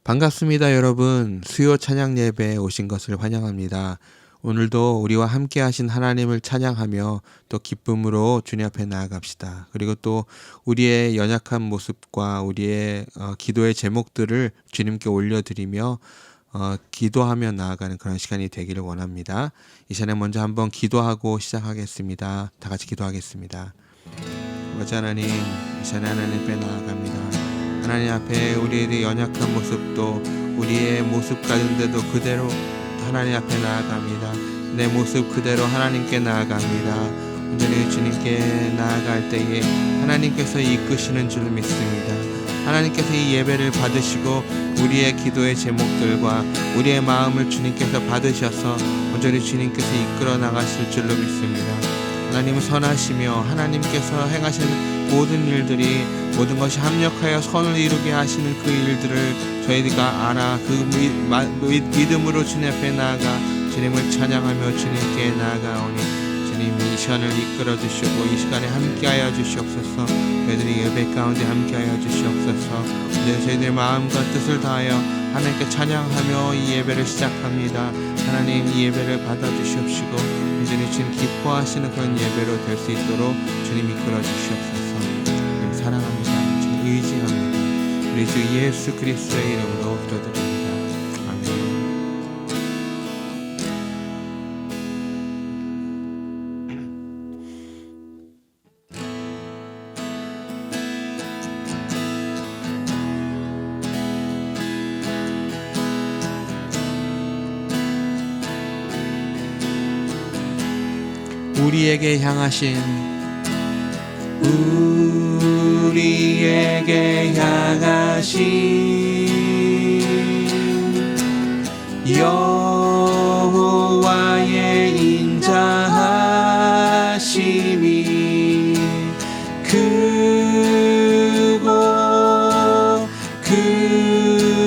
반갑습니다, 여러분. 수요 찬양 예배에 오신 것을 환영합니다. 오늘도 우리와 함께 하신 하나님을 찬양하며 또 기쁨으로 주님 앞에 나아갑시다. 그리고 또 우리의 연약한 모습과 우리의 기도의 제목들을 주님께 올려드리며 기도하며 나아가는 그런 시간이 되기를 원합니다. 이 시간에 먼저 한번 기도하고 시작하겠습니다. 다 같이 기도하겠습니다. 아버지 하나님, 이 시간에 하나님 앞에 나아갑니다. 하나님 앞에 우리의 연약한 모습도 우리의 모습 가운데도 그대로 하나님 앞에 나아갑니다. 내 모습 그대로 하나님께 나아갑니다. 온전히 주님께 나아갈 때에 하나님께서 이끄시는 줄 믿습니다. 하나님께서 이 예배를 받으시고 우리의 기도의 제목들과 우리의 마음을 주님께서 받으셔서 온전히 주님께서 이끌어 나가실 줄로 믿습니다. 하나님은 선하시며 하나님께서 행하시는 모든 일들이 모든 것이 합력하여 선을 이루게 하시는 그 일들을 저희가 알아 그 믿음으로 주님 앞에 나아가 주님을 찬양하며 주님께 나아가오니 주님 이 시간을 이끌어 주시고 이 시간에 함께하여 주시옵소서. 저희들이 예배 가운데 함께하여 주시옵소서. 이제 저희들의 마음과 뜻을 다하여 하나님께 찬양하며 이 예배를 시작합니다. 하나님 이 예배를 받아주시옵시고 이제는 주님 기뻐하시는 그런 예배로 될 수 있도록 주님 이끌어 주시옵소서. 주님 사랑합니다. 주님 의지합니다. 우리 주 예수 그리스도의 이름으로 기도드립니다. 우리에게 향하신 여호와의 인자하심이 크고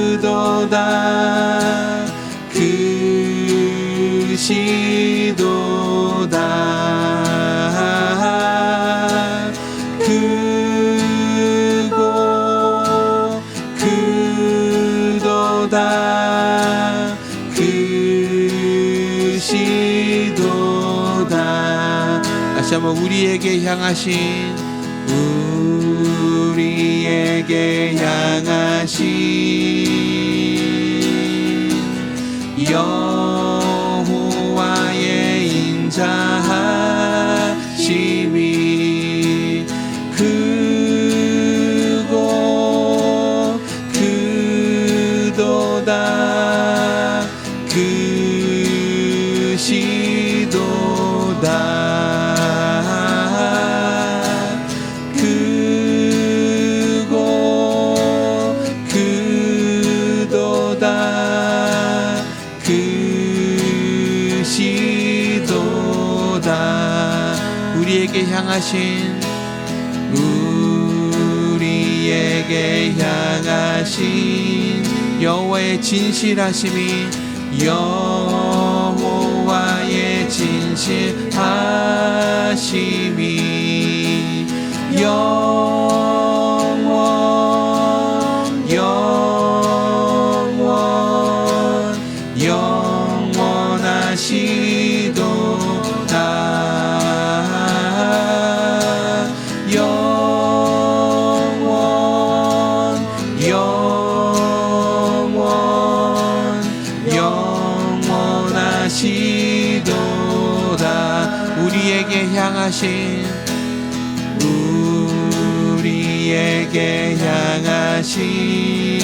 크도다 크시도다 크시도다. 다시 한번 우리에게 향하신 여호와의 인자하심이 크고 크도다 크시도다 크고 크도다 크시도다. 우리에게 향하신 여호와의 진실하심이 여호와의 진실하심이 영원하시도다. 영원하시도다. 우리에게 향하신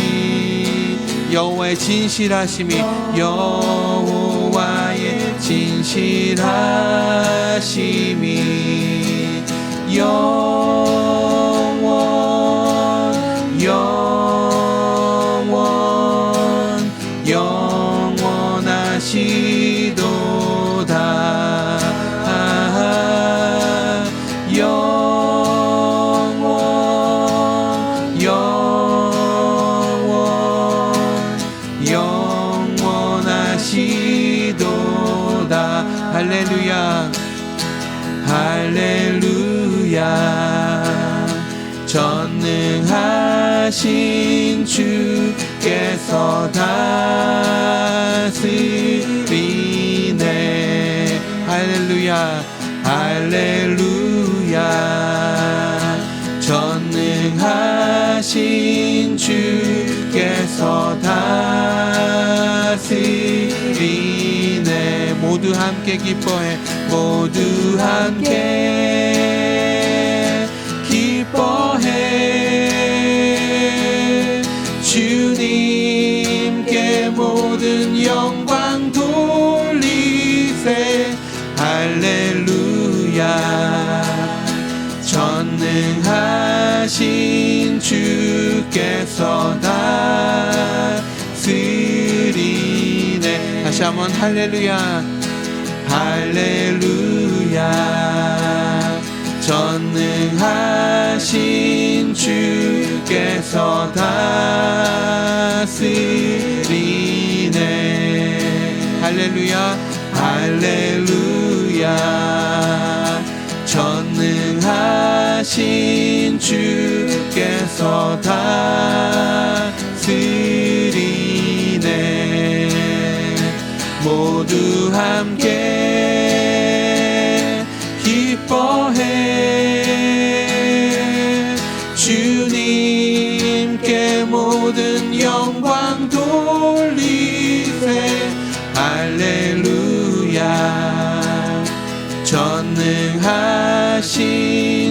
여호와의 진실하심이 여호와의 진실하심이 영원하시도다. 할렐루야 할렐루야. 전능하신 주 주께서 다스리네. 할렐루야 할렐루야. 전능하신 주께서 다스리네. 모두 함께 기뻐해. 모두 함께 기뻐해. 주님께 모든 영광 돌리세. 할렐루야. 전능하신 주께서 다스리네. 다시 한번 할렐루야 할렐루야. 전능하신 주께서 다스리네. 할렐루야 할렐루야. 전능하신 주께서 다스리네. 모두 함께 기뻐해. 주님께 모든 영광 돌리세. 할렐루야. 전능하신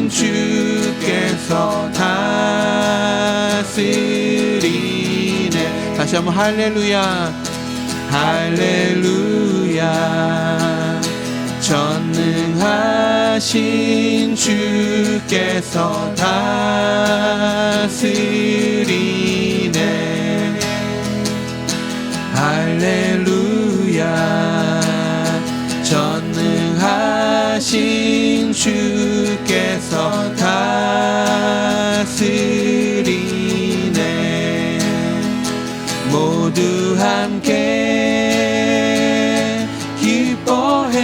주께서 다스리네. 다시 한번 할렐루야 할렐루야. 전능하신 주께서 다스리네. 할렐루야. 전능하신 주께서 다스리네. 모두 함께 기뻐해.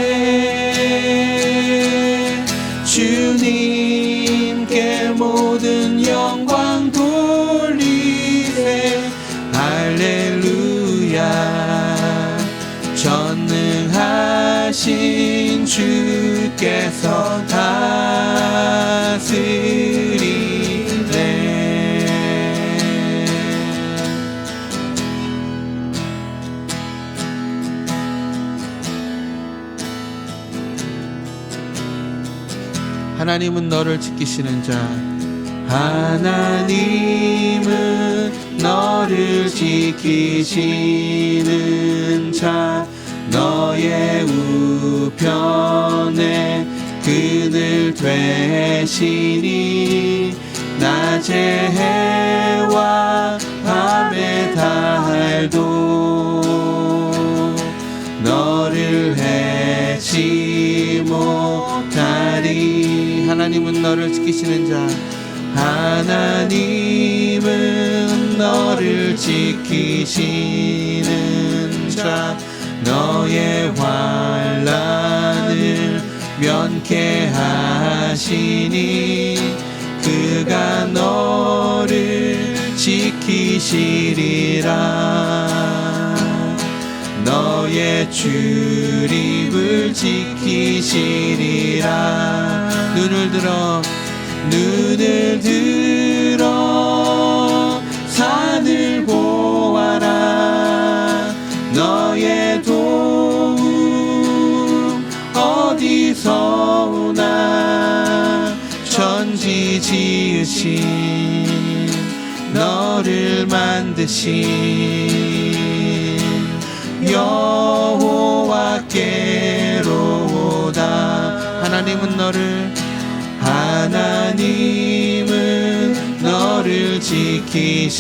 주님께 모든 영광 돌리세. 할렐루야. 전능하신 주께서 다스리네. 하나님은 너를 지키시는 자. 하나님은 너를 지키시는 자. 너의 우편에 그늘 되시니. 낮의 해와 밤의 달도 너를 해치 못하리. 하나님은 너를 지키시는 자. 하나님은 너를 지키시는 자. 너의 환난을 면케하시니. 그가 너를 지키시리라. 너의 출입을 지키시리라. 눈을 들어 산을 보아라. 너의 도움 어디서 오나. 천지 지으신 너를 만드신 여호와께로다. 하나님은 너를 지키시는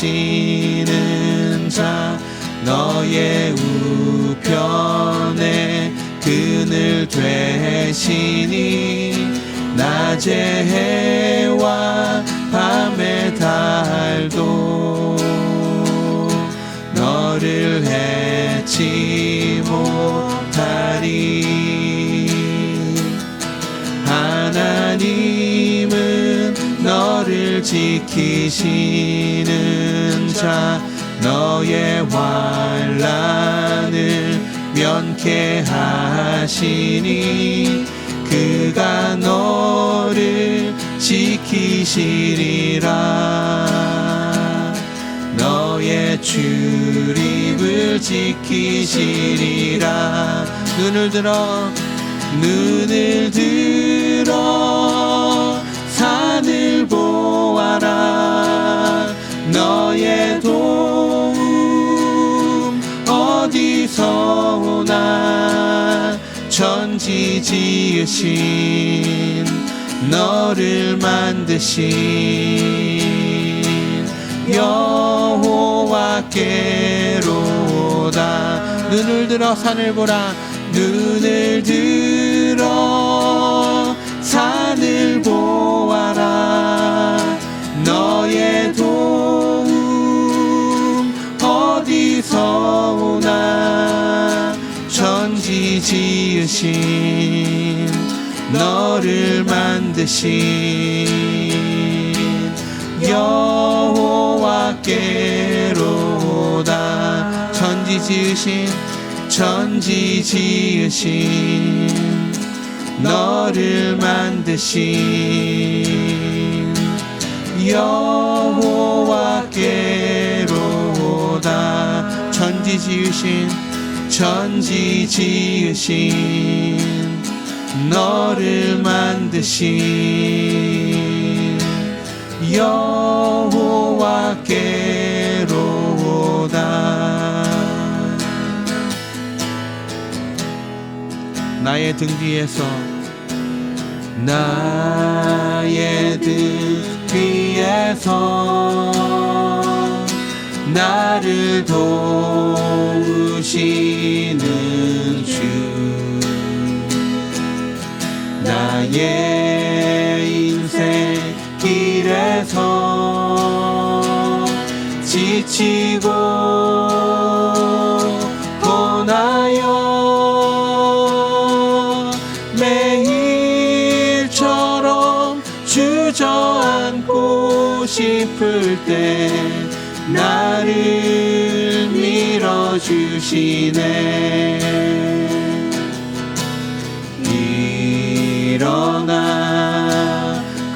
자. 너의 우편에 그늘 되시니. 낮의 해와 밤의 달도 너를 해치 못하리. 하나님은 너를 지키시는 자. 너의 환난을 면케 하시니 그가 너를 지키시리라. 너의 출입을 지키시리라. 눈을 들어 산을 보아라. 너의 도움 어디서 오나. 천지 지으신 너를 만드신 여호와께로다. 눈을 들어 산을 보라. 눈을 들어 산을 보아라. 너의 도움 어디서 오나. 천지 지으신 너를 만드신 여호와께로다. 천지 지으신 너를 만드신 여호와께로다. 천지 지으신 너를 만드신 여호와께로다. 나의 등 뒤에서 나를 도우시는 주. 나의 인생 길에서 지치고 고나여 매일처럼 주저앉고 싶을 때 나를 밀어주시네. 일어나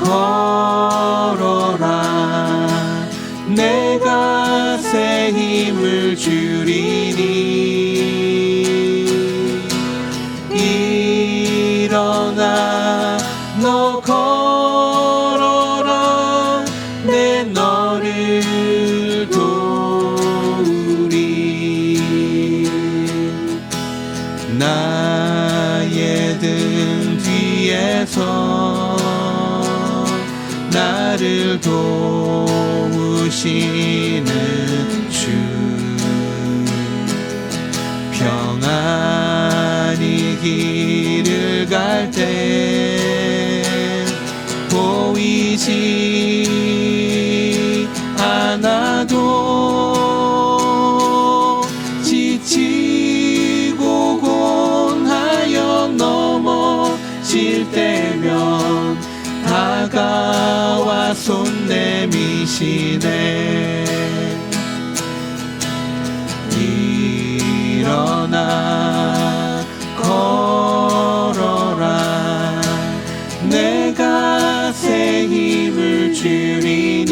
걸어라. 내가 새 힘을 주리니. 일어나 너 걸어라. 내 너를 도우리. 나의 등 뒤에서 나를 도우시는 주. 평안히 길을 갈 때 보이지 않아도 지치고 곤하여 넘어질 때면 다가와 손 내미시네. 일어나 걸어라. 내가 새 힘을 주리니.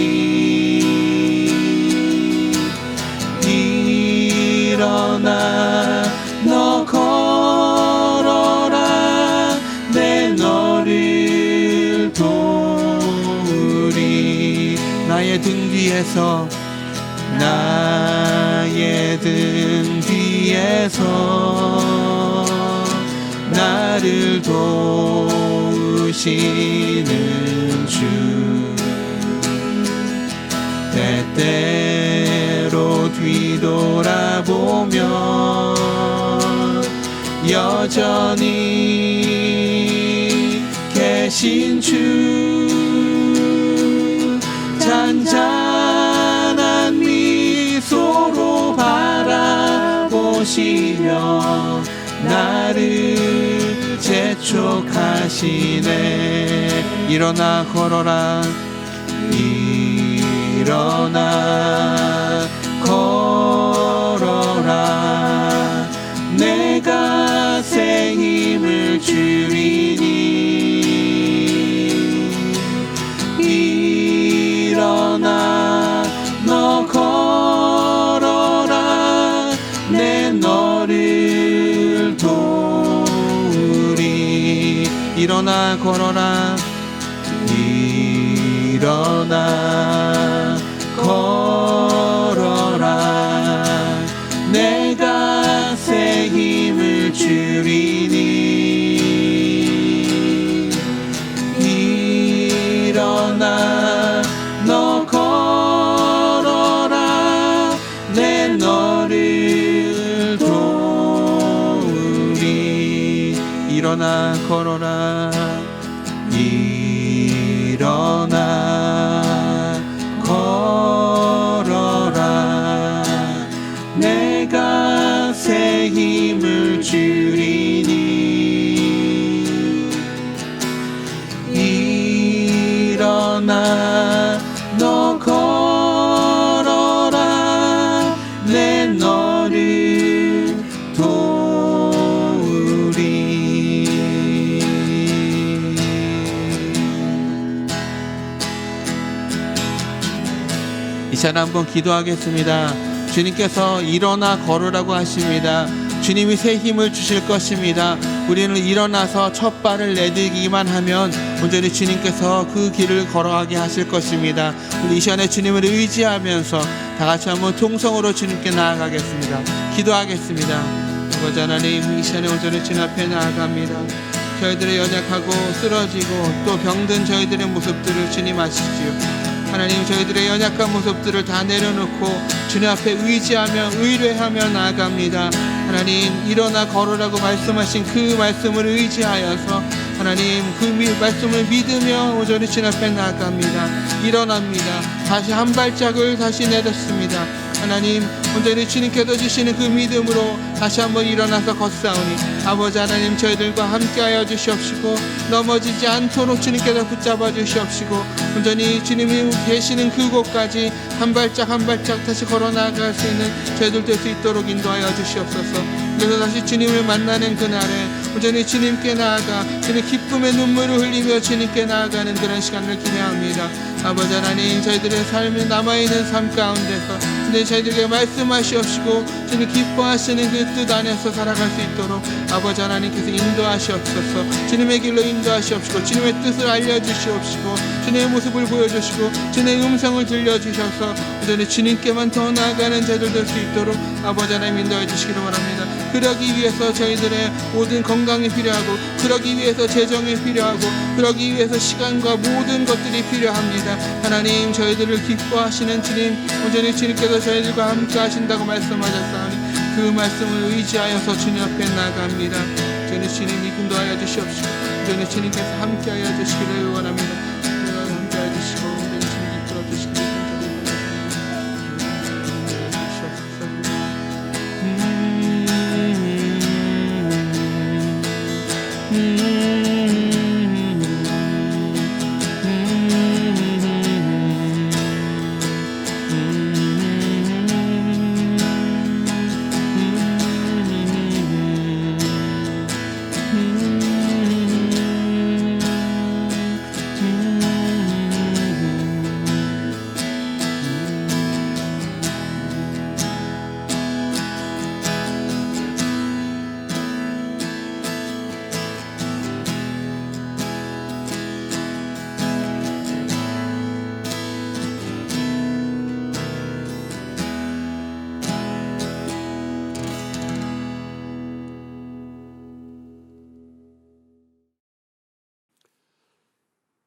일어나 너 걸어라. 내 너를 도우리. 나의 등 뒤에서 나를 도우시는 주. 때때로 뒤돌아보면 여전히 계신 주. 잔잔한 미소로 바라보시며 나를 재촉하시네. 일어나 걸어라. 일어나 걸어라. 일어나 너 걸어라 내 너를 도우리. 일어나 걸어라 일어나 걸어라 내가 새 힘을 주리니. 일어나 너 걸어라 내 너를 도우리. 일어나 걸어라 일어나 걸어라 내가 새 힘을 주리니. 일어나 너 걸어라 내 너를 도우리. 이 시간 한번 기도하겠습니다. 주님께서 일어나 걸으라고 하십니다. 주님이 새 힘을 주실 것입니다. 우리는 일어나서 첫 발을 내딛기만 하면 온전히 주님께서 그 길을 걸어가게 하실 것입니다. 우리 이 시간에 주님을 의지하면서 다 같이 한번 통성으로 주님께 나아가겠습니다. 기도하겠습니다. 아버지 하나님, 이 시간에 온전히 주님 앞에 나아갑니다. 저희들의 연약하고 쓰러지고 또 병든 저희들의 모습들을 주님 아시지요. 하나님, 저희들의 연약한 모습들을 다 내려놓고 주님 앞에 의지하며 의뢰하며 나아갑니다. 하나님, 일어나 걸으라고 말씀하신 그 말씀을 의지하여서 하나님 그 말씀을 믿으며 오전에 주님 앞에 나아갑니다. 일어납니다. 다시 한 발짝을 다시 내렸습니다. 하나님, 온전히 주님께서 주시는 그 믿음으로 다시 한번 일어나서 걷사오니 아버지 하나님, 저희들과 함께하여 주시옵시고 넘어지지 않도록 주님께서 붙잡아 주시옵시고 온전히 주님이 계시는 그곳까지 한 발짝 한 발짝 다시 걸어 나아갈 수 있는 저희들 될 수 있도록 인도하여 주시옵소서. 그래서 다시 주님을 만나는 그날에 온전히 주님께 나아가 주님 기쁨의 눈물을 흘리며 주님께 나아가는 그런 시간을 기대합니다. 아버지 하나님, 저희들의 삶에 남아있는 삶 가운데서 주님 저희들에게 말씀하시옵시고 주님 기뻐하시는 그 뜻 안에서 살아갈 수 있도록 아버지 하나님께서 인도하시옵소서. 주님의 길로 인도하시옵시고 주님의 뜻을 알려주시옵시고 주님의 모습을 보여주시고 주님의 음성을 들려주셔서 온전히 주님께만 더 나아가는 저희들 될 수 있도록 아버지 하나님 인도해 주시기를 바랍니다. 그러기 위해서 저희들의 모든 건강이 필요하고 그러기 위해서 재정이 필요하고 그러기 위해서 시간과 모든 것들이 필요합니다. 하나님, 저희들을 기뻐하시는 주님, 온전히 주님께서 저희들과 함께 하신다고 말씀하셨사오니 그 말씀을 의지하여서 주님 앞에 나아갑니다. 주님이 인도하여 주시옵시고 온전히 주님께서 함께하여 주시기를 원합니다. 함께하여 주시고 온전히 주님 이끌어 주시기를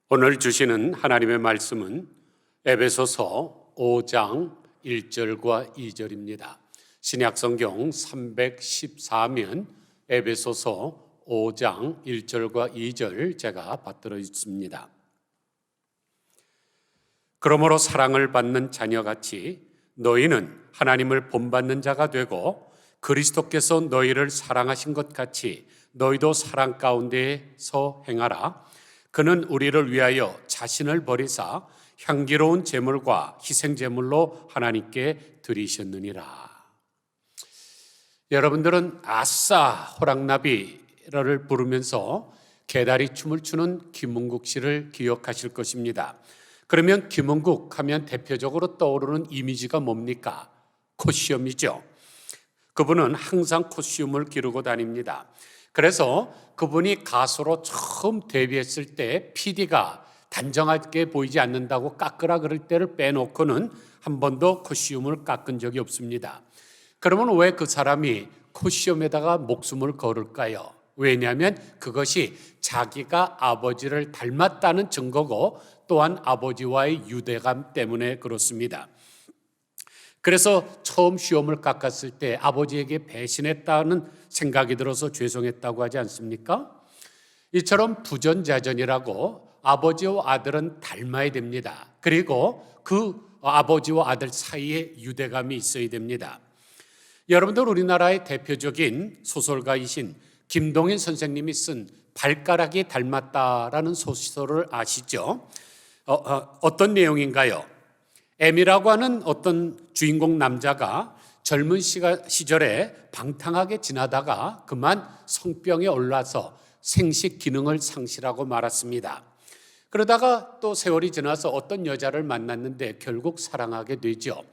오늘 주시는 하나님의 말씀은 에베소서 5장 1절과 2절입니다. 신약성경 314면 에베소서 5장 1절과 2절 제가 받들어 있습니다. 그러므로 사랑을 받는 자녀같이 너희는 하나님을 본받는 자가 되고 그리스도께서 너희를 사랑하신 것 같이 너희도 사랑 가운데서 행하라. 그는 우리를 위하여 자신을 버리사 향기로운 제물과 희생 제물로 하나님께 드리셨느니라. 여러분들은 아싸 호랑나비를 부르면서 개다리 춤을 추는 김문국 씨를 기억하실 것입니다. 그러면 김은국 하면 대표적으로 떠오르는 이미지가 뭡니까? 코시엄이죠. 그분은 항상 코시움을 기르고 다닙니다. 그래서 그분이 가수로 처음 데뷔했을 때 PD가 단정하게 보이지 않는다고 깎으라 그럴 때를 빼놓고는 한 번도 코시움을 깎은 적이 없습니다. 그러면 왜 그 사람이 코시움에다가 목숨을 걸을까요? 왜냐하면 그것이 자기가 아버지를 닮았다는 증거고 또한 아버지와의 유대감 때문에 그렇습니다. 그래서 처음 시험을 깎았을 때 아버지에게 배신했다는 생각이 들어서 죄송했다고 하지 않습니까? 이처럼 부전자전이라고 아버지와 아들은 닮아야 됩니다. 그리고 그 아버지와 아들 사이에 유대감이 있어야 됩니다. 여러분들 우리나라의 대표적인 소설가이신 김동인 선생님이 쓴 발가락이 닮았다라는 소설을 아시죠? 어떤 내용인가요? M이라고 하는 어떤 주인공 남자가 젊은 시절에 방탕하게 지나다가 그만 성병에 올라서 생식 기능을 상실하고 말았습니다. 그러다가 또 세월이 지나서 어떤 여자를 만났는데 결국 사랑하게 되죠.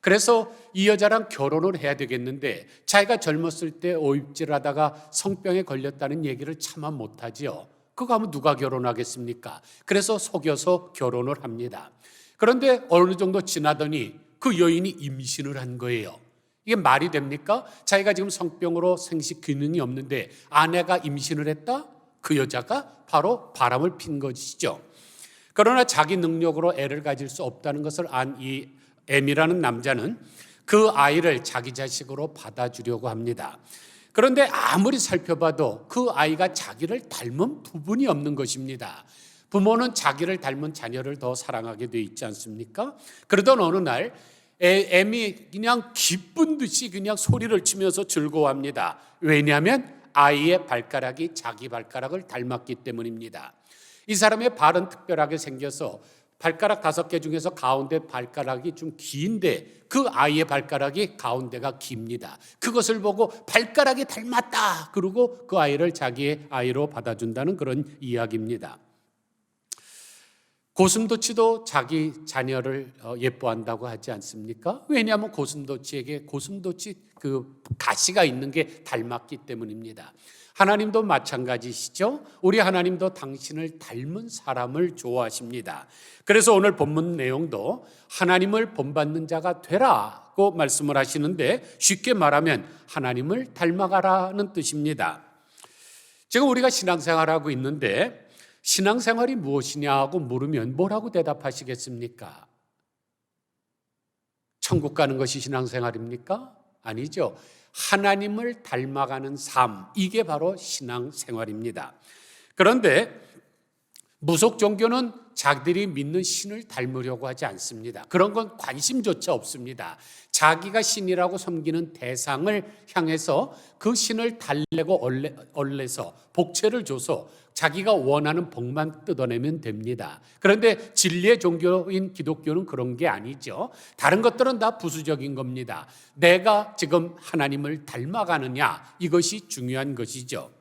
그래서 이 여자랑 결혼을 해야 되겠는데 자기가 젊었을 때 오입질하다가 성병에 걸렸다는 얘기를 차마 못하지요. 그거 하면 누가 결혼하겠습니까? 그래서 속여서 결혼을 합니다. 그런데 어느 정도 지나더니 그 여인이 임신을 한 거예요. 이게 말이 됩니까? 자기가 지금 성병으로 생식 기능이 없는데 아내가 임신을 했다? 그 여자가 바로 바람을 핀 것이죠. 그러나 자기 능력으로 애를 가질 수 없다는 것을 안 이 M이라는 남자는 그 아이를 자기 자식으로 받아주려고 합니다. 그런데 아무리 살펴봐도 그 아이가 자기를 닮은 부분이 없는 것입니다. 부모는 자기를 닮은 자녀를 더 사랑하게 돼 있지 않습니까? 그러던 어느 날 M이 그냥 기쁜 듯이 그냥 소리를 치면서 즐거워합니다. 왜냐하면 아이의 발가락이 자기 발가락을 닮았기 때문입니다. 이 사람의 발은 특별하게 생겨서 발가락 5개 중에서 가운데 발가락이 좀 긴데 그 아이의 발가락이 가운데가 깁니다. 그것을 보고 발가락이 닮았다. 그러고 그 아이를 자기의 아이로 받아준다는 그런 이야기입니다. 고슴도치도 자기 자녀를 예뻐한다고 하지 않습니까? 왜냐하면 고슴도치에게 고슴도치 그 가시가 있는 게 닮았기 때문입니다. 하나님도 마찬가지시죠? 우리 하나님도 당신을 닮은 사람을 좋아하십니다. 그래서 오늘 본문 내용도 하나님을 본받는 자가 되라고 말씀을 하시는데 쉽게 말하면 하나님을 닮아가라는 뜻입니다. 지금 우리가 신앙생활하고 있는데 신앙생활이 무엇이냐고 물으면 뭐라고 대답하시겠습니까? 천국 가는 것이 신앙생활입니까? 아니죠. 하나님을 닮아가는 삶, 이게 바로 신앙생활입니다. 그런데 무속 종교는 자기들이 믿는 신을 닮으려고 하지 않습니다. 그런 건 관심조차 없습니다. 자기가 신이라고 섬기는 대상을 향해서 그 신을 달래고 얼레서 복채를 줘서 자기가 원하는 복만 뜯어내면 됩니다. 그런데 진리의 종교인 기독교는 그런 게 아니죠. 다른 것들은 다 부수적인 겁니다. 내가 지금 하나님을 닮아가느냐, 이것이 중요한 것이죠.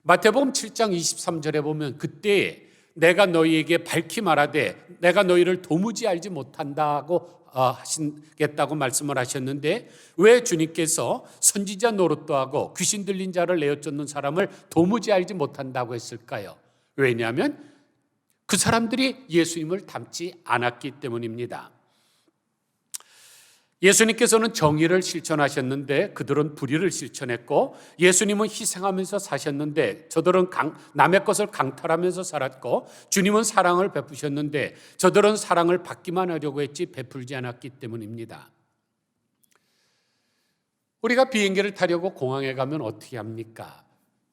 마태복음 7장 23절에 보면 그때 내가 너희에게 밝히 말하되 내가 너희를 도무지 알지 못한다고 하시겠다고 말씀을 하셨는데 왜 주님께서 선지자 노릇도 하고 귀신 들린 자를 내어 쫓는 사람을 도무지 알지 못한다고 했을까요? 왜냐하면 그 사람들이 예수님을 닮지 않았기 때문입니다. 예수님께서는 정의를 실천하셨는데 그들은 불의를 실천했고 예수님은 희생하면서 사셨는데 저들은 남의 것을 강탈하면서 살았고 주님은 사랑을 베푸셨는데 저들은 사랑을 받기만 하려고 했지 베풀지 않았기 때문입니다. 우리가 비행기를 타려고 공항에 가면 어떻게 합니까?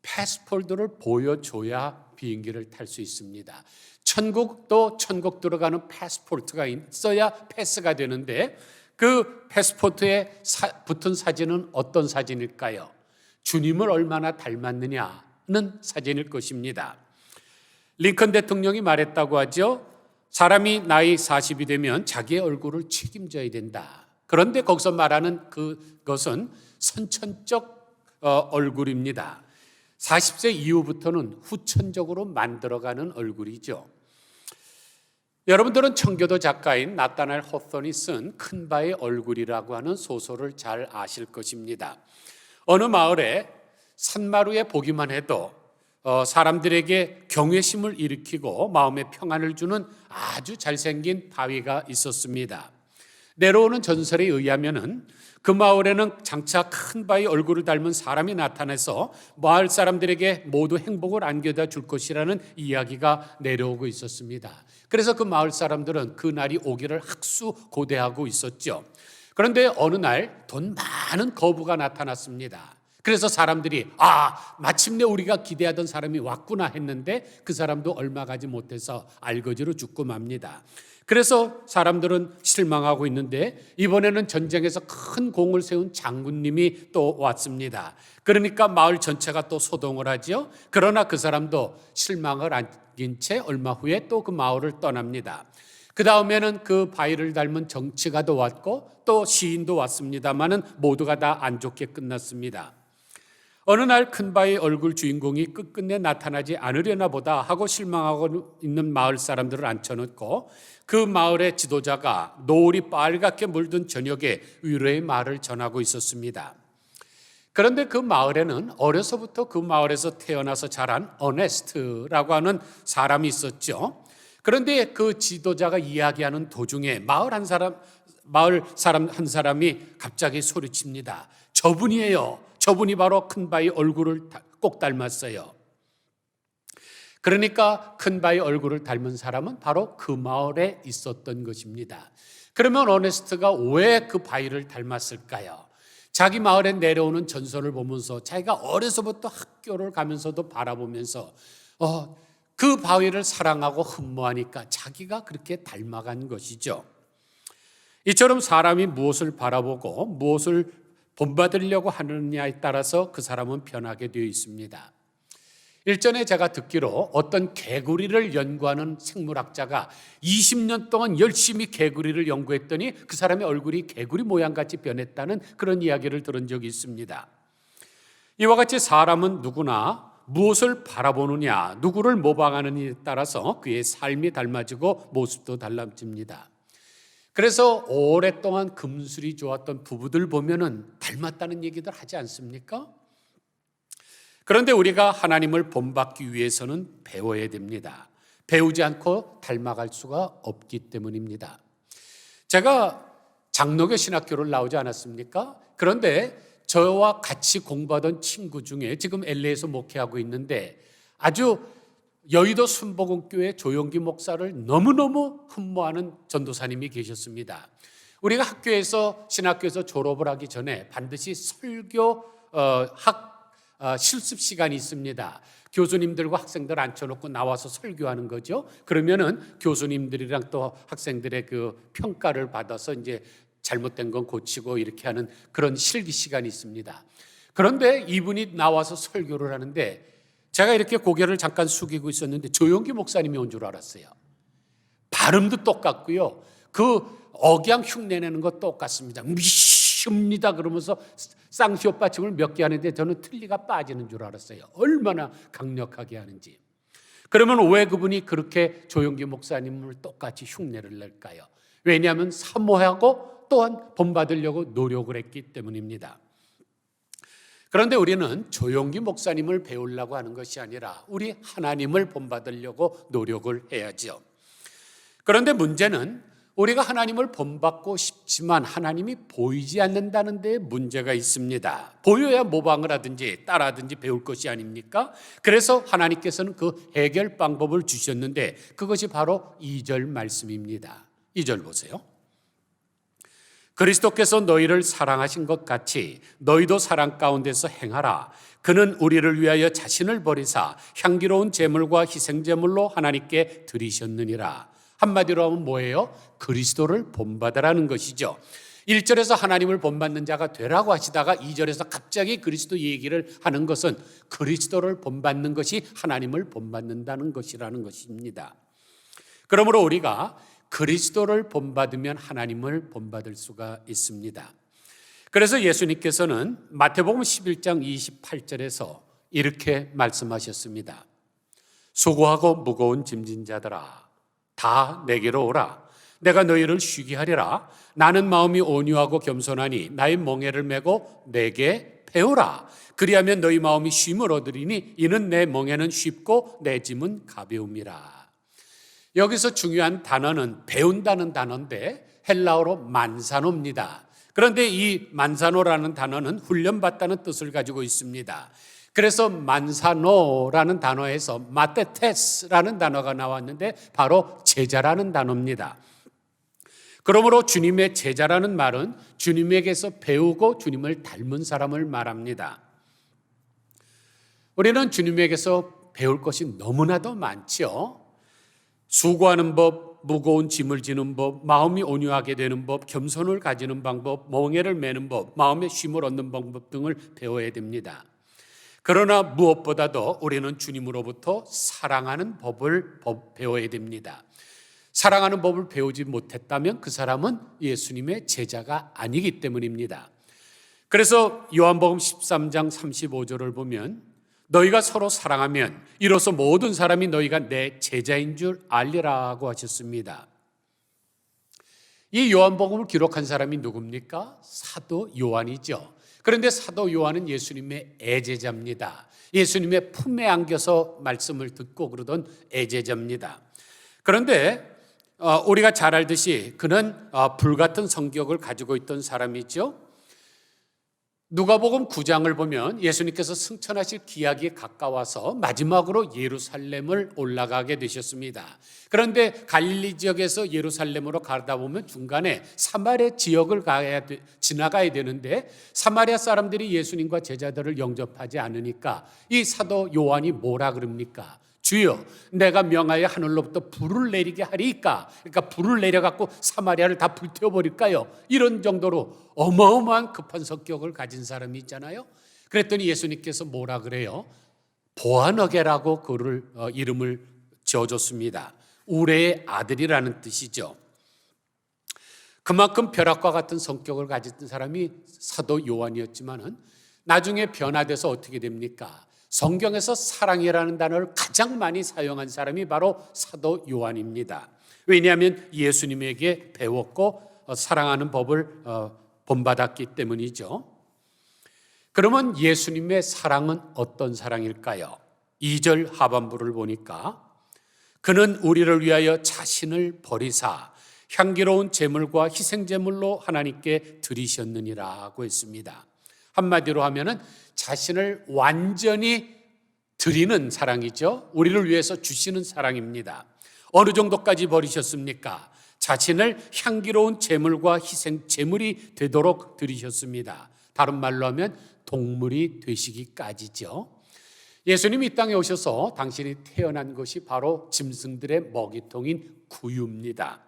패스포트를 보여줘야 비행기를 탈 수 있습니다. 천국도 천국 들어가는 패스포트가 있어야 패스가 되는데 그 패스포트에 붙은 사진은 어떤 사진일까요? 주님을 얼마나 닮았느냐는 사진일 것입니다. 링컨 대통령이 말했다고 하죠. 사람이 나이 40이 되면 자기의 얼굴을 책임져야 된다. 그런데 거기서 말하는 그것은 선천적 얼굴입니다. 40세 이후부터는 후천적으로 만들어가는 얼굴이죠. 여러분들은 청교도 작가인 나타날 호선이 쓴 큰바의 얼굴이라고 하는 소설을 잘 아실 것입니다. 어느 마을에 산마루에 보기만 해도 사람들에게 경외심을 일으키고 마음의 평안을 주는 아주 잘생긴 바위가 있었습니다. 내려오는 전설에 의하면은 그 마을에는 장차 큰 바위 얼굴을 닮은 사람이 나타나서 마을 사람들에게 모두 행복을 안겨다 줄 것이라는 이야기가 내려오고 있었습니다. 그래서 그 마을 사람들은 그 날이 오기를 학수고대하고 있었죠. 그런데 어느 날 돈 많은 거부가 나타났습니다. 그래서 사람들이 마침내 우리가 기대하던 사람이 왔구나 했는데 그 사람도 얼마 가지 못해서 알거지로 죽고 맙니다. 그래서 사람들은 실망하고 있는데 이번에는 전쟁에서 큰 공을 세운 장군님이 또 왔습니다. 그러니까 마을 전체가 또 소동을 하죠. 그러나 그 사람도 실망을 안긴 채 얼마 후에 또 그 마을을 떠납니다. 그 다음에는 그 바위를 닮은 정치가도 왔고 또 시인도 왔습니다마는 모두가 다 안 좋게 끝났습니다. 어느 날 큰바위 얼굴 주인공이 끝끝내 나타나지 않으려나 보다 하고 실망하고 있는 마을 사람들을 앉혀놓고 그 마을의 지도자가 노을이 빨갛게 물든 저녁에 위로의 말을 전하고 있었습니다. 그런데 그 마을에는 어려서부터 그 마을에서 태어나서 자란 어네스트라고 하는 사람이 있었죠. 그런데 그 지도자가 이야기하는 도중에 마을 사람 한 사람이 갑자기 소리칩니다. 저분이에요. 저분이 바로 큰바위 얼굴을 꼭 닮았어요. 그러니까 큰바위 얼굴을 닮은 사람은 바로 그 마을에 있었던 것입니다. 그러면 어네스트가 왜 그 바위를 닮았을까요? 자기 마을에 내려오는 전설을 보면서 자기가 어려서부터 학교를 가면서도 바라보면서 그 바위를 사랑하고 흠모하니까 자기가 그렇게 닮아간 것이죠. 이처럼 사람이 무엇을 바라보고 무엇을 본받으려고 하느냐에 따라서 그 사람은 변하게 되어 있습니다. 일전에 제가 듣기로 어떤 개구리를 연구하는 생물학자가 20년 동안 열심히 개구리를 연구했더니 그 사람의 얼굴이 개구리 모양같이 변했다는 그런 이야기를 들은 적이 있습니다. 이와 같이 사람은 누구나 무엇을 바라보느냐, 누구를 모방하느냐에 따라서 그의 삶이 달라지고 모습도 달라집니다. 그래서 오랫동안 금술이 좋았던 부부들 보면은 닮았다는 얘기들 하지 않습니까? 그런데 우리가 하나님을 본받기 위해서는 배워야 됩니다. 배우지 않고 닮아갈 수가 없기 때문입니다. 제가 장로교 신학교를 나오지 않았습니까? 그런데 저와 같이 공부하던 친구 중에 지금 LA에서 목회하고 있는데 아주 여의도 순복음교회 조용기 목사를 너무너무 흠모하는 전도사님이 계셨습니다. 우리가 신학교에서 졸업을 하기 전에 반드시 설교 실습 시간이 있습니다. 교수님들과 학생들 앉혀놓고 나와서 설교하는 거죠. 그러면은 교수님들이랑 또 학생들의 그 평가를 받아서 이제 잘못된 건 고치고 이렇게 하는 그런 실기 시간이 있습니다. 그런데 이분이 나와서 설교를 하는데 제가 이렇게 고개를 잠깐 숙이고 있었는데 조용기 목사님이 온 줄 알았어요. 발음도 똑같고요. 그 억양 흉내내는 거 똑같습니다. 미십니다 그러면서 쌍시옷 받침을 몇 개 하는데 저는 틀니가 빠지는 줄 알았어요. 얼마나 강력하게 하는지. 그러면 왜 그분이 그렇게 조용기 목사님을 똑같이 흉내를 낼까요? 왜냐하면 사모하고 또한 본받으려고 노력을 했기 때문입니다. 그런데 우리는 조용기 목사님을 배우려고 하는 것이 아니라 우리 하나님을 본받으려고 노력을 해야죠. 그런데 문제는 우리가 하나님을 본받고 싶지만 하나님이 보이지 않는다는 데 문제가 있습니다. 보여야 모방을 하든지 따라하든지 배울 것이 아닙니까? 그래서 하나님께서는 그 해결 방법을 주셨는데 그것이 바로 2절 말씀입니다. 2절 보세요. 그리스도께서 너희를 사랑하신 것 같이 너희도 사랑 가운데서 행하라. 그는 우리를 위하여 자신을 버리사 향기로운 제물과 희생제물로 하나님께 드리셨느니라. 한마디로 하면 뭐예요? 그리스도를 본받으라는 것이죠. 1절에서 하나님을 본받는 자가 되라고 하시다가 2절에서 갑자기 그리스도 얘기를 하는 것은 그리스도를 본받는 것이 하나님을 본받는다는 것이라는 것입니다. 그러므로 우리가 그리스도를 본받으면 하나님을 본받을 수가 있습니다. 그래서 예수님께서는 마태복음 11장 28절에서 이렇게 말씀하셨습니다. 수고하고 무거운 짐진 자들아 다 내게로 오라. 내가 너희를 쉬게 하리라. 나는 마음이 온유하고 겸손하니 나의 멍에를 메고 내게 배우라. 그리하면 너희 마음이 쉼을 얻으리니 이는 내 멍에는 쉽고 내 짐은 가벼움이라. 여기서 중요한 단어는 배운다는 단어인데 헬라어로 만사노입니다. 그런데 이 만사노라는 단어는 훈련받다는 뜻을 가지고 있습니다. 그래서 만사노라는 단어에서 마테테스라는 단어가 나왔는데 바로 제자라는 단어입니다. 그러므로 주님의 제자라는 말은 주님에게서 배우고 주님을 닮은 사람을 말합니다. 우리는 주님에게서 배울 것이 너무나도 많죠. 수고하는 법, 무거운 짐을 지는 법, 마음이 온유하게 되는 법, 겸손을 가지는 방법, 멍에를 매는 법, 마음의 쉼을 얻는 방법 등을 배워야 됩니다. 그러나 무엇보다도 우리는 주님으로부터 사랑하는 법을 배워야 됩니다. 사랑하는 법을 배우지 못했다면 그 사람은 예수님의 제자가 아니기 때문입니다. 그래서 요한복음 13장 35절을 보면 너희가 서로 사랑하면 이로써 모든 사람이 너희가 내 제자인 줄 알리라고 하셨습니다. 이 요한복음을 기록한 사람이 누굽니까? 사도 요한이죠. 그런데 사도 요한은 예수님의 애제자입니다. 예수님의 품에 안겨서 말씀을 듣고 그러던 애제자입니다. 그런데 우리가 잘 알듯이 그는 불같은 성격을 가지고 있던 사람이죠. 누가복음 9장을 보면 예수님께서 승천하실 기약이 가까워서 마지막으로 예루살렘을 올라가게 되셨습니다. 그런데 갈릴리 지역에서 예루살렘으로 가다 보면 중간에 사마리아 지역을 지나가야 되는데 사마리아 사람들이 예수님과 제자들을 영접하지 않으니까 이 사도 요한이 뭐라 그럽니까? 주여, 내가 명하여 하늘로부터 불을 내리게 하리이까? 그러니까 불을 내려갖고 사마리아를 다 불태워버릴까요? 이런 정도로 어마어마한 급한 성격을 가진 사람이 있잖아요. 그랬더니 예수님께서 뭐라 그래요? 보아너게라고 그를 이름을 지어줬습니다. 우레의 아들이라는 뜻이죠. 그만큼 벼락과 같은 성격을 가진 사람이 사도 요한이었지만은 나중에 변화돼서 어떻게 됩니까? 성경에서 사랑이라는 단어를 가장 많이 사용한 사람이 바로 사도 요한입니다. 왜냐하면 예수님에게 배웠고 사랑하는 법을 본받았기 때문이죠. 그러면 예수님의 사랑은 어떤 사랑일까요? 2절 하반부를 보니까 그는 우리를 위하여 자신을 버리사 향기로운 제물과 희생제물로 하나님께 드리셨느니라고 했습니다. 한마디로 하면은 자신을 완전히 드리는 사랑이죠. 우리를 위해서 주시는 사랑입니다. 어느 정도까지 버리셨습니까? 자신을 향기로운 제물과 희생 제물이 되도록 드리셨습니다. 다른 말로 하면 동물이 되시기까지죠. 예수님이 이 땅에 오셔서 당신이 태어난 것이 바로 짐승들의 먹이통인 구유입니다.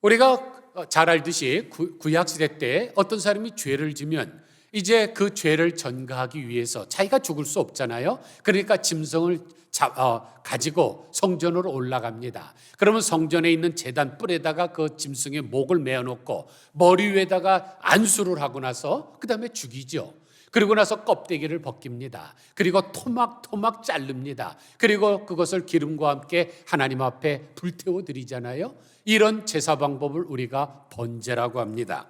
우리가 잘 알듯이 구약시대 때 어떤 사람이 죄를 지면 이제 그 죄를 전가하기 위해서 자기가 죽을 수 없잖아요. 그러니까 짐승을 가지고 성전으로 올라갑니다. 그러면 성전에 있는 제단 뿔에다가 그 짐승의 목을 메어놓고 머리 위에다가 안수를 하고 나서 그 다음에 죽이죠. 그리고 나서 껍데기를 벗깁니다. 그리고 토막토막 자릅니다. 그리고 그것을 기름과 함께 하나님 앞에 불태워 드리잖아요. 이런 제사 방법을 우리가 번제라고 합니다.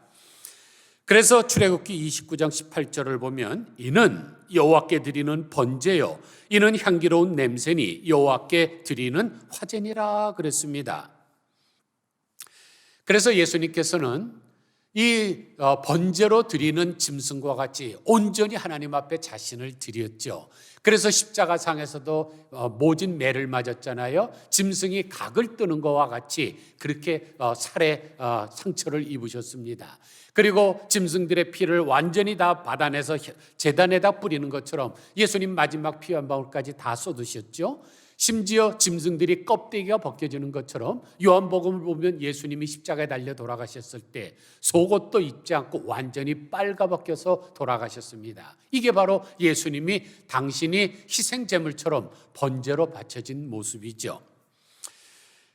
그래서 출애굽기 29장 18절을 보면 이는 여호와께 드리는 번제요 이는 향기로운 냄새니 여호와께 드리는 화제니라 그랬습니다. 그래서 예수님께서는 이 번제로 드리는 짐승과 같이 온전히 하나님 앞에 자신을 드렸죠. 그래서 십자가상에서도 모진 매를 맞았잖아요. 짐승이 각을 뜨는 것과 같이 그렇게 살에 상처를 입으셨습니다. 그리고 짐승들의 피를 완전히 다 받아내서 제단에다 뿌리는 것처럼 예수님 마지막 피 한 방울까지 다 쏟으셨죠. 심지어 짐승들이 껍데기가 벗겨지는 것처럼 요한복음을 보면 예수님이 십자가에 달려 돌아가셨을 때 속옷도 입지 않고 완전히 빨가벗겨서 돌아가셨습니다. 이게 바로 예수님이 당신이 희생제물처럼 번제로 바쳐진 모습이죠.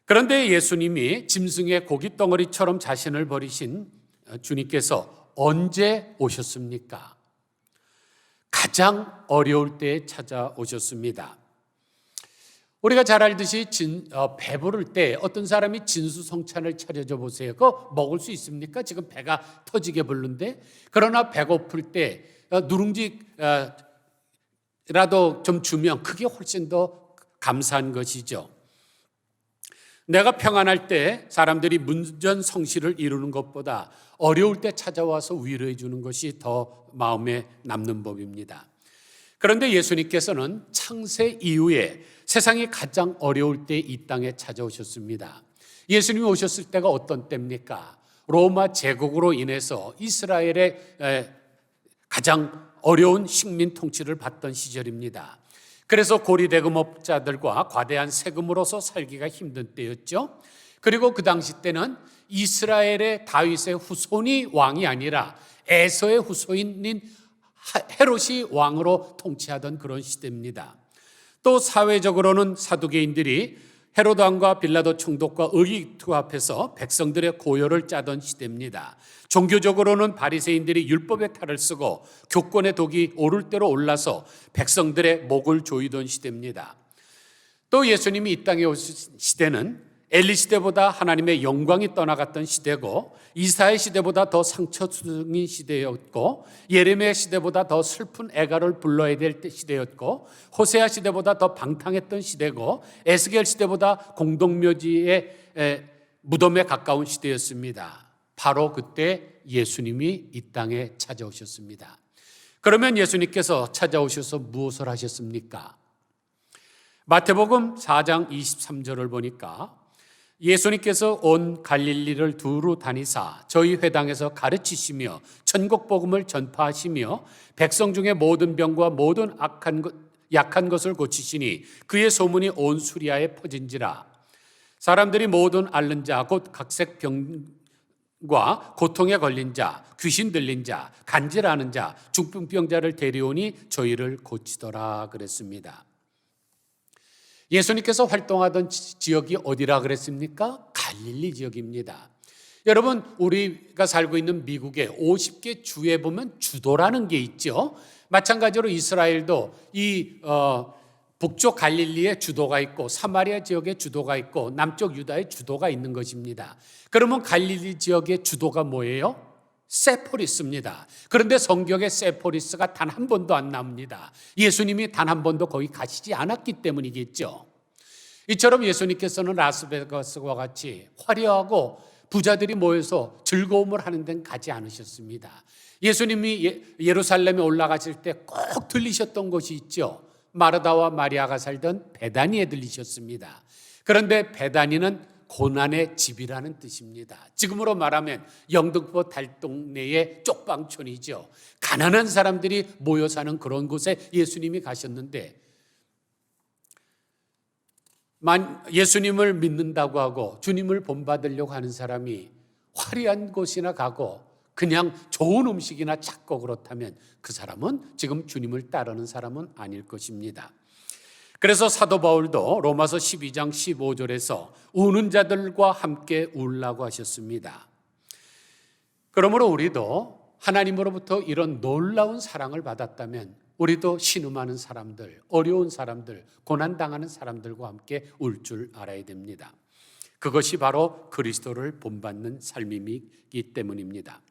그런데 예수님이 짐승의 고깃덩어리처럼 자신을 버리신 주님께서 언제 오셨습니까? 가장 어려울 때에 찾아오셨습니다. 우리가 잘 알듯이 배부를 때 어떤 사람이 진수성찬을 차려줘 보세요. 그거 먹을 수 있습니까? 지금 배가 터지게 부른데. 그러나 배고플 때 누룽지라도 좀 주면 그게 훨씬 더 감사한 것이죠. 내가 평안할 때 사람들이 문전성시를 이루는 것보다 어려울 때 찾아와서 위로해 주는 것이 더 마음에 남는 법입니다. 그런데 예수님께서는 창세 이후에 세상이 가장 어려울 때 이 땅에 찾아오셨습니다. 예수님이 오셨을 때가 어떤 때입니까? 로마 제국으로 인해서 이스라엘의 가장 어려운 식민 통치를 받던 시절입니다. 그래서 고리대금업자들과 과대한 세금으로서 살기가 힘든 때였죠. 그리고 그 당시 때는 이스라엘의 다윗의 후손이 왕이 아니라 에서의 후손인 헤롯이 왕으로 통치하던 그런 시대입니다. 또 사회적으로는 사두개인들이 헤롯 왕과 빌라도 총독과 의기투합해서 백성들의 고열을 짜던 시대입니다. 종교적으로는 바리새인들이 율법의 탈을 쓰고 교권의 독이 오를 대로 올라서 백성들의 목을 조이던 시대입니다. 또 예수님이 이 땅에 오신 시대는 엘리 시대보다 하나님의 영광이 떠나갔던 시대고, 이사의 시대보다 더 상처수둥인 시대였고, 예레미야 시대보다 더 슬픈 애가를 불러야 될 시대였고, 호세아 시대보다 더 방탕했던 시대고, 에스겔 시대보다 공동묘지의 무덤에 가까운 시대였습니다. 바로 그때 예수님이 이 땅에 찾아오셨습니다. 그러면 예수님께서 찾아오셔서 무엇을 하셨습니까? 마태복음 4장 23절을 보니까 예수님께서 온 갈릴리를 두루 다니사 저희 회당에서 가르치시며 천국 복음을 전파하시며 백성 중에 모든 병과 모든 약한 것을 고치시니 그의 소문이 온 수리아에 퍼진지라. 사람들이 모든 앓는 자 곧 각색 병과 고통에 걸린 자, 귀신 들린 자, 간질하는 자, 중풍병자를 데려오니 저희를 고치더라 그랬습니다. 예수님께서 활동하던 지역이 어디라 그랬습니까? 갈릴리 지역입니다. 여러분, 우리가 살고 있는 미국의 50개 주에 보면 주도라는 게 있죠. 마찬가지로 이스라엘도 이 북쪽 갈릴리에 주도가 있고 사마리아 지역에 주도가 있고 남쪽 유다에 주도가 있는 것입니다. 그러면 갈릴리 지역의 주도가 뭐예요? 세포리스입니다. 그런데 성경에 세포리스가 단 한 번도 안 나옵니다. 예수님이 단 한 번도 거기 가시지 않았기 때문이겠죠. 이처럼 예수님께서는 라스베가스와 같이 화려하고 부자들이 모여서 즐거움을 하는 데는 가지 않으셨습니다. 예수님이 예루살렘에 올라가실 때 꼭 들리셨던 곳이 있죠. 마르다와 마리아가 살던 베다니에 들리셨습니다. 그런데 베다니는 고난의 집이라는 뜻입니다. 지금으로 말하면 영등포 달동네의 쪽방촌이죠. 가난한 사람들이 모여 사는 그런 곳에 예수님이 가셨는데, 예수님을 믿는다고 하고 주님을 본받으려고 하는 사람이 화려한 곳이나 가고 그냥 좋은 음식이나 찾고 그렇다면 그 사람은 지금 주님을 따르는 사람은 아닐 것입니다. 그래서 사도 바울도 로마서 12장 15절에서 우는 자들과 함께 울라고 하셨습니다. 그러므로 우리도 하나님으로부터 이런 놀라운 사랑을 받았다면 우리도 신음하는 사람들, 어려운 사람들, 고난당하는 사람들과 함께 울 줄 알아야 됩니다. 그것이 바로 그리스도를 본받는 삶이기 때문입니다.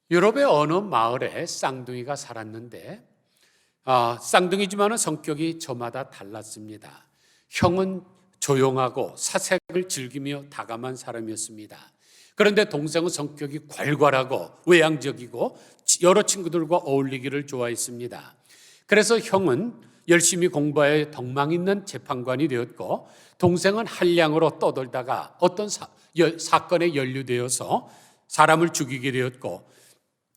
유럽의 어느 마을에 쌍둥이가 살았는데 쌍둥이지만 성격이 저마다 달랐습니다. 형은 조용하고 사색을 즐기며 다감한 사람이었습니다. 그런데 동생은 성격이 괄괄하고 외향적이고 여러 친구들과 어울리기를 좋아했습니다. 그래서 형은 열심히 공부하여 덕망 있는 재판관이 되었고, 동생은 한량으로 떠돌다가 어떤 사건에 연루되어서 사람을 죽이게 되었고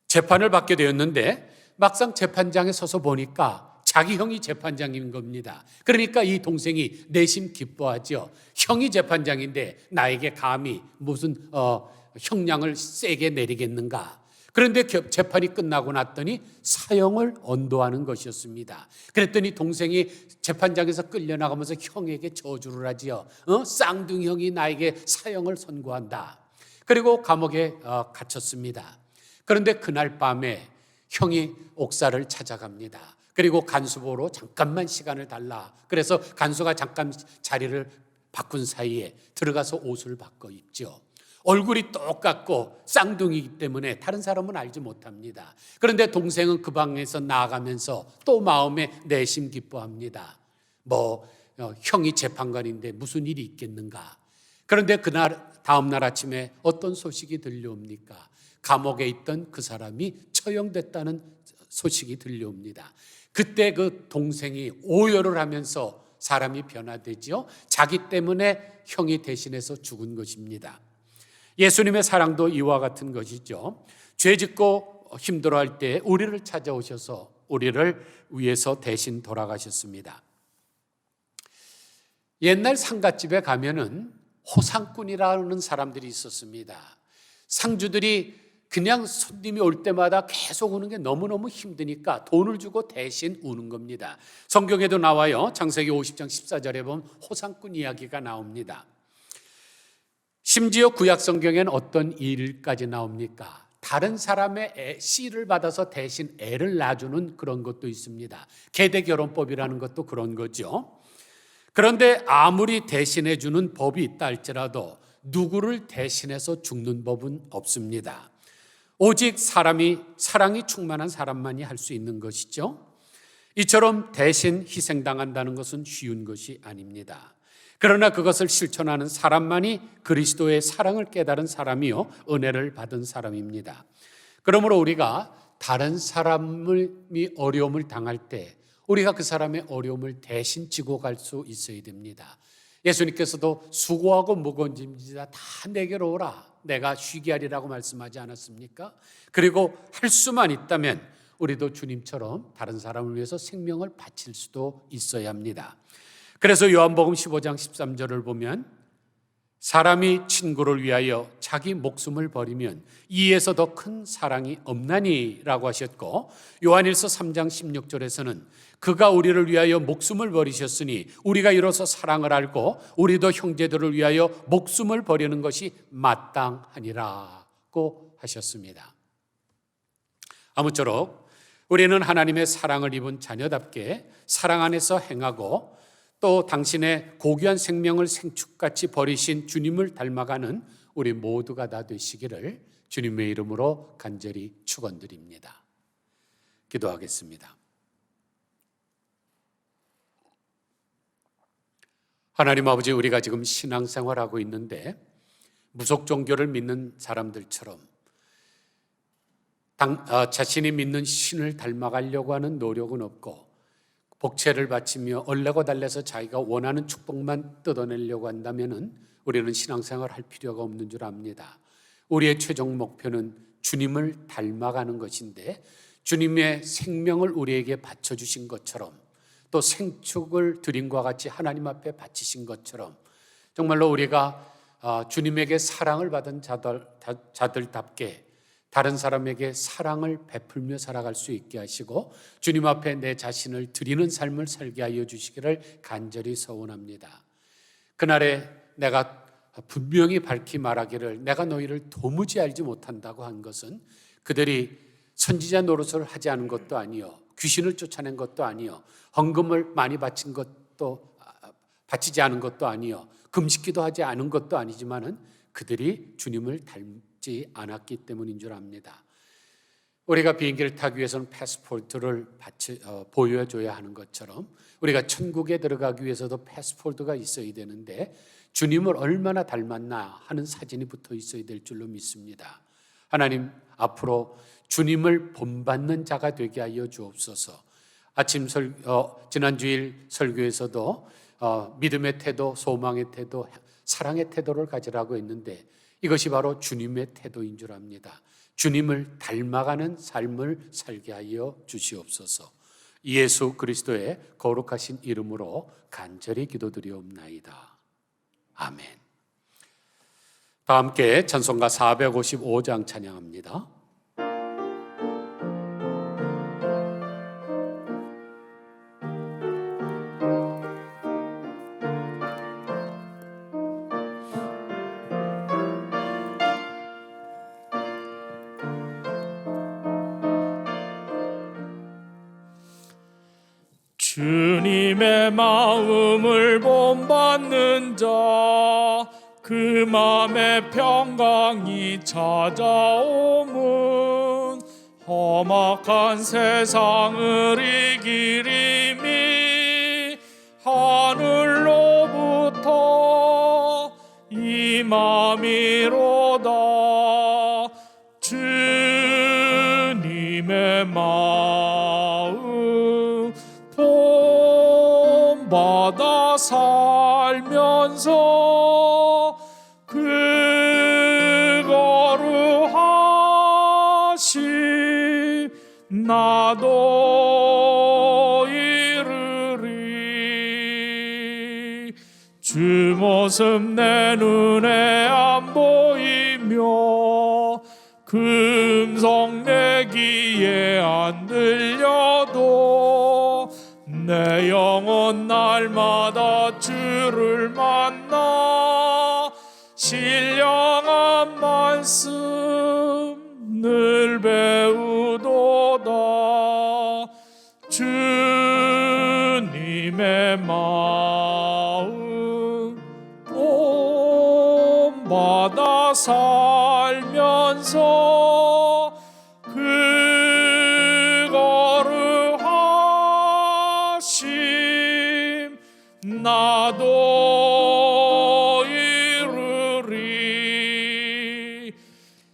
재판을 받게 되었는데, 막상 재판장에 서서 보니까 자기 형이 재판장인 겁니다. 그러니까 이 동생이 내심 기뻐하죠. 형이 재판장인데 나에게 감히 무슨 형량을 세게 내리겠는가. 그런데 재판이 끝나고 났더니 사형을 언도하는 것이었습니다. 그랬더니 동생이 재판장에서 끌려나가면서 형에게 저주를 하지요. 쌍둥이 형이 나에게 사형을 선고한다. 그리고 감옥에 갇혔습니다. 그런데 그날 밤에 형이 옥사를 찾아갑니다. 그리고 간수 보러 잠깐만 시간을 달라. 그래서 간수가 잠깐 자리를 바꾼 사이에 들어가서 옷을 바꿔 입죠. 얼굴이 똑같고 쌍둥이이기 때문에 다른 사람은 알지 못합니다. 그런데 동생은 그 방에서 나아가면서 또 마음에 내심 기뻐합니다. 형이 재판관인데 무슨 일이 있겠는가. 그런데 그날 다음날 아침에 어떤 소식이 들려옵니까? 감옥에 있던 그 사람이 처형됐다는 소식이 들려옵니다. 그때 그 동생이 오열을 하면서 사람이 변화되죠. 자기 때문에 형이 대신해서 죽은 것입니다. 예수님의 사랑도 이와 같은 것이죠. 죄 짓고 힘들어할 때 우리를 찾아오셔서 우리를 위해서 대신 돌아가셨습니다. 옛날 상갓집에 가면은 호상꾼이라는 사람들이 있었습니다. 상주들이 그냥 손님이 올 때마다 계속 오는 게 너무너무 힘드니까 돈을 주고 대신 우는 겁니다. 성경에도 나와요. 창세기 50장 14절에 보면 호상꾼 이야기가 나옵니다. 심지어 구약 성경에는 어떤 일까지 나옵니까? 다른 사람의 씨를 받아서 대신 애를 낳아주는 그런 것도 있습니다. 계대결혼법이라는 것도 그런 거죠. 그런데 아무리 대신해 주는 법이 있다 할지라도 누구를 대신해서 죽는 법은 없습니다. 오직 사랑이 충만한 사람만이 할 수 있는 것이죠. 이처럼 대신 희생당한다는 것은 쉬운 것이 아닙니다. 그러나 그것을 실천하는 사람만이 그리스도의 사랑을 깨달은 사람이요 은혜를 받은 사람입니다. 그러므로 우리가 다른 사람이 어려움을 당할 때 우리가 그 사람의 어려움을 대신 지고 갈 수 있어야 됩니다. 예수님께서도 수고하고 무거운 짐지다 다 내게로 오라. 내가 쉬게 하리라고 말씀하지 않았습니까? 그리고 할 수만 있다면 우리도 주님처럼 다른 사람을 위해서 생명을 바칠 수도 있어야 합니다. 그래서 요한복음 15장 13절을 보면 사람이 친구를 위하여 자기 목숨을 버리면 이에서 더 큰 사랑이 없나니 라고 하셨고, 요한일서 3장 16절에서는 그가 우리를 위하여 목숨을 버리셨으니 우리가 이로써 사랑을 알고 우리도 형제들을 위하여 목숨을 버리는 것이 마땅하니라고 하셨습니다. 아무쪼록 우리는 하나님의 사랑을 입은 자녀답게 사랑 안에서 행하고 또 당신의 고귀한 생명을 생축같이 버리신 주님을 닮아가는 우리 모두가 다 되시기를 주님의 이름으로 간절히 축원드립니다. 기도하겠습니다. 하나님 아버지, 우리가 지금 신앙생활하고 있는데 무속 종교를 믿는 사람들처럼 자신이 믿는 신을 닮아가려고 하는 노력은 없고 복채를 바치며 얼레고 달래서 자기가 원하는 축복만 뜯어내려고 한다면 우리는 신앙생활을 할 필요가 없는 줄 압니다. 우리의 최종 목표는 주님을 닮아가는 것인데 주님의 생명을 우리에게 바쳐주신 것처럼 또 생축을 드림과 같이 하나님 앞에 바치신 것처럼 정말로 우리가 주님에게 사랑을 받은 자들답게 다른 사람에게 사랑을 베풀며 살아갈 수 있게 하시고 주님 앞에 내 자신을 드리는 삶을 살게 하여 주시기를 간절히 소원합니다. 그날에 내가 분명히 밝히 말하기를 내가 너희를 도무지 알지 못한다고 한 것은 그들이 선지자 노릇을 하지 않은 것도 아니요 귀신을 쫓아낸 것도 아니요 헌금을 많이 바치지 않은 것도 아니요 금식기도 하지 않은 것도 아니지만은 그들이 주님을 닮지 않았기 때문인 줄 압니다. 우리가 비행기를 타기 위해서는 패스포트를 보여줘야 하는 것처럼 우리가 천국에 들어가기 위해서도 패스포트가 있어야 되는데 주님을 얼마나 닮았나 하는 사진이 붙어 있어야 될 줄로 믿습니다. 하나님, 앞으로 주님을 본받는 자가 되게 하여 주옵소서. 지난주일 설교에서도 믿음의 태도, 소망의 태도, 사랑의 태도를 가지라고 했는데 이것이 바로 주님의 태도인 줄 압니다. 주님을 닮아가는 삶을 살게 하여 주시옵소서. 예수 그리스도의 거룩하신 이름으로 간절히 기도드리옵나이다. 아멘. 다 함께 찬송가 455장 찬양합니다. 주님의 마음을 본받는 자, 그 맘에 평강이 찾아오면 험악한 세상을 이기림이 하늘로부터 임함이로다. 주님의 마음 본받아 살면서 그 거룩하심 나도 이르리. 주 모습 내 눈에 안 보이며 그 음성 내 귀에 안 들려도 내 영혼 날마다 주를 만나 신령한 말씀 늘 배우도다. 주님의 마음 본받아 살면서 그 거룩하심 나도 이루리.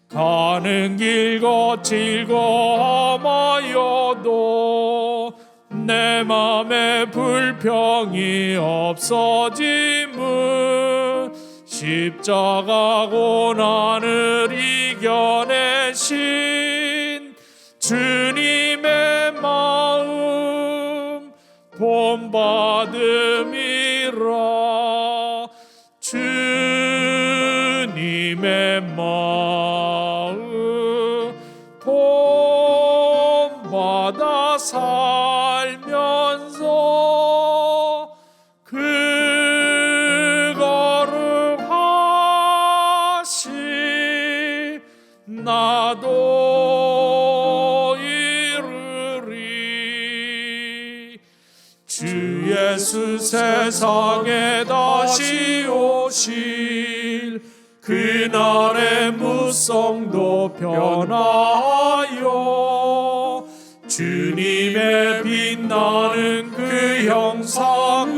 가는 길 거칠고 험하여도 내 맘에 불평이 없어짐은 십자가 고난을 이겨내신 주님의 마음 본받음이라. 주님의 마음 본받아 살면서 그 거룩하심 나도 이루리. 주 예수 세상에 다시 오실 그날의 무성도 변하여 주님의 빛나는 그 형상을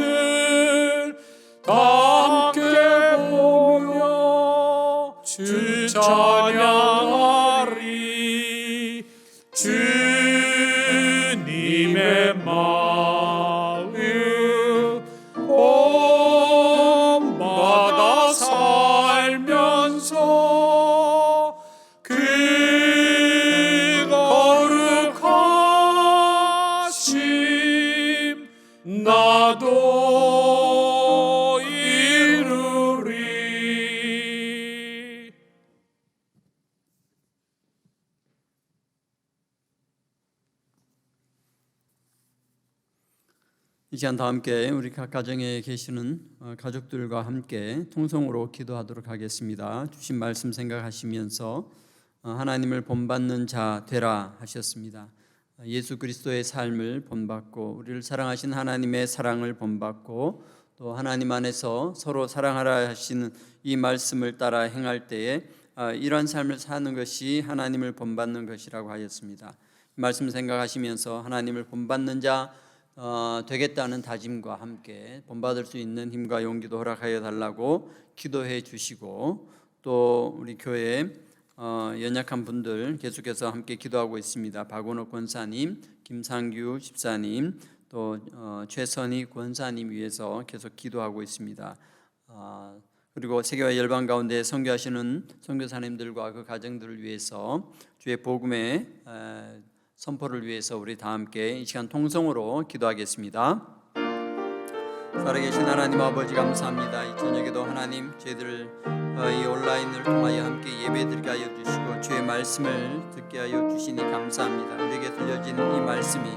다 함께 보며 주 찬양하리. 주님의 마음 본받아 살면서 그 거룩하심 나도 이루리. 이 시간 다 함께 우리 각 가정에 계시는 가족들과 함께 통성으로 기도하도록 하겠습니다. 주신 말씀 생각하시면서 하나님을 본받는 자 되라 하셨습니다. 예수 그리스도의 삶을 본받고 우리를 사랑하신 하나님의 사랑을 본받고 또 하나님 안에서 서로 사랑하라 하시는 이 말씀을 따라 행할 때에 이러한 삶을 사는 것이 하나님을 본받는 것이라고 하였습니다. 말씀 생각하시면서 하나님을 본받는 자 되겠다는 다짐과 함께 본받을 수 있는 힘과 용기도 허락하여 달라고 기도해 주시고, 또 우리 교회 연약한 분들 계속해서 함께 기도하고 있습니다. 박원옥 권사님, 김상규 집사님, 또 최선희 권사님 위해서 계속 기도하고 있습니다. 그리고 세계와 열방 가운데 선교하시는 선교사님들과 그 가정들을 위해서 주의 복음의 선포를 위해서 우리 다 함께 이 시간 통성으로 기도하겠습니다. 살아계신 하나님 아버지 감사합니다. 이 저녁에도 하나님 저희들을 이 온라인을 통하여 함께 예배드리게 하여 주시고 주의 말씀을 듣게 하여 주시니 감사합니다. 우리에게 들려지는 이 말씀이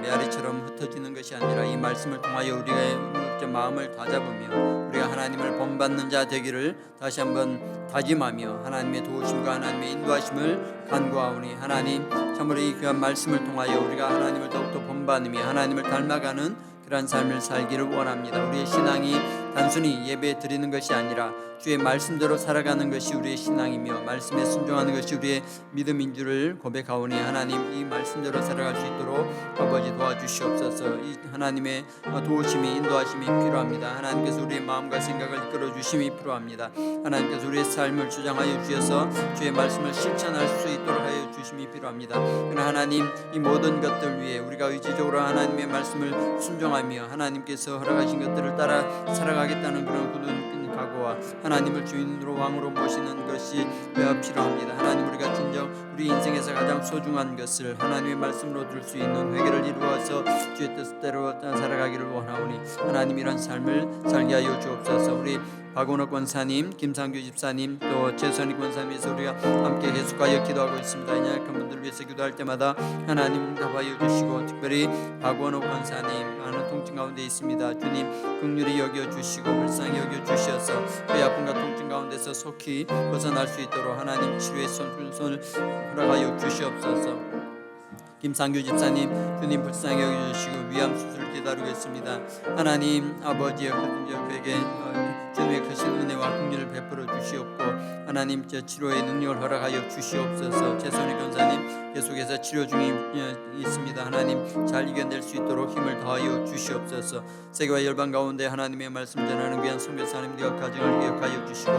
메아리처럼 흩어지는 것이 아니라 이 말씀을 통하여 우리의 마음을 다잡으며 우리가 하나님을 본받는 자 되기를 다시 한번 다짐하며 하나님의 도우심과 하나님의 인도하심을 간구하오니 하나님 참으로 이 귀한 말씀을 통하여 우리가 하나님을 더욱더 본받으며 하나님을 닮아가는 그러한 삶을 살기를 원합니다. 우리의 신앙이 단순히 예배 드리는 것이 아니라 주의 말씀대로 살아가는 것이 우리의 신앙이며 말씀에 순종하는 것이 우리의 믿음인 줄을 고백하오니 하나님 이 말씀대로 살아갈 수 있도록 아버지 도와주시옵소서. 이 하나님의 도우심이 인도하심이 필요합니다. 하나님께서 우리의 마음과 생각을 이끌어 주심이 필요합니다. 하나님께서 우리의 삶을 주장하여 주셔서 주의 말씀을 실천할 수 있도록 하여 주심이 필요합니다. 그러나 하나님 이 모든 것들 위해 우리가 의지적으로 하나님의 말씀을 순종하며 하나님께서 허락하신 것들을 따라 살아가겠다는 그런 굳은 각오와 하나님을 주인으로 왕으로 모시는 것이 필요합니다. 하나님 우리가 진정 우리 인생에서 가장 소중한 것을 하나님의 말씀으로 들 수 있는 회개를 이루어서 주의 뜻대로 살아가기를 원하오니 하나님 이런 삶을 살게 하여 주옵소서. 우리 박원옥 권사님, 김상규 집사님, 또 최선희 권사님에서 우리가 함께 계속하여 기도하고 있습니다. 이 약한 분들 위해서 기도할 때마다 하나님 응답하여 주시고 특별히 박원옥 권사님 많은 통증 가운데 있습니다. 주님 긍휼히 여겨주시고 불쌍히 여겨주셔서 그의 아픔과 통증 가운데서 속히 벗어날 수 있도록 하나님 치료의 손을 허락하여 주시옵소서. 김상규 집사님 주님 불쌍히 여겨주시고 위암 수술을 기다리고 있습니다. 하나님 아버지여 그에게 주님의 크신 은혜와 긍휼을 베풀어 주시옵고 하나님 치료의 능력을 허락하여 주시옵소서. 최선희 권사님 계속해서 치료 중에 있습니다. 하나님 잘 이겨낼 수 있도록 힘을 더하여 주시옵소서. 세계와 열방 가운데 하나님의 말씀 전하는 귀한 선교사님들과 가정을 기억하여 주시고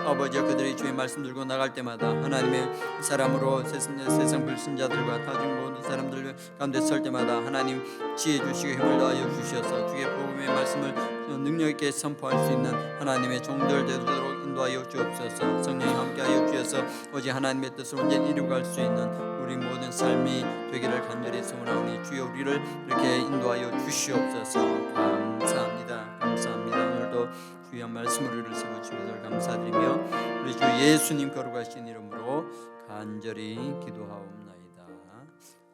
아버지여 그들이 주의 말씀 들고 나갈 때마다 하나님의 사람으로 세상 불신자들과 다중 모든 사람들 가운데 설 때마다 하나님 지혜 주시고 힘을 더하여 주셔서 주의 복음의 말씀을 능력 있게 선포할 수 있는 하나님의 종들 되도록 인도하여 주옵소서. 성령이 함께하여 주셔서 오직 하나님의 뜻을 온전히 이루어갈 수 있는 우리 모든 삶이 되기를 간절히 소원하오니 주여 우리를 이렇게 인도하여 주시옵소서. 감사합니다. 감사합니다. 오늘도 주의 말씀으로 우리를 세워주셔서 감사드리며 우리 주 예수님 거룩하신 이름으로 간절히 기도하옵나이다.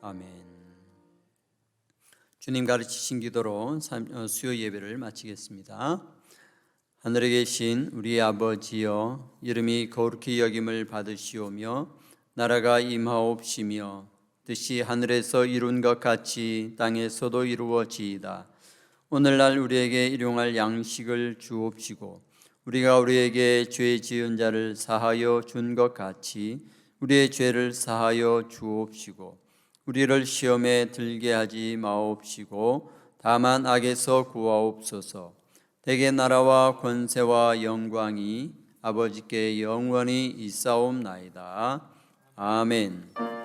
아멘. 주님 가르치신 기도로 수요 예배를 마치겠습니다. 하늘에 계신 우리 아버지여 이름이 거룩히 여김을 받으시오며 나라가 임하옵시며 뜻이 하늘에서 이룬 것 같이 땅에서도 이루어지이다. 오늘날 우리에게 일용할 양식을 주옵시고 우리가 우리에게 죄 지은 자를 사하여 준 것 같이 우리의 죄를 사하여 주옵시고 우리를 시험에 들게 하지 마옵시고 다만 악에서 구하옵소서. 대개 나라와 권세와 영광이 아버지께 영원히 있사옵나이다. 아멘.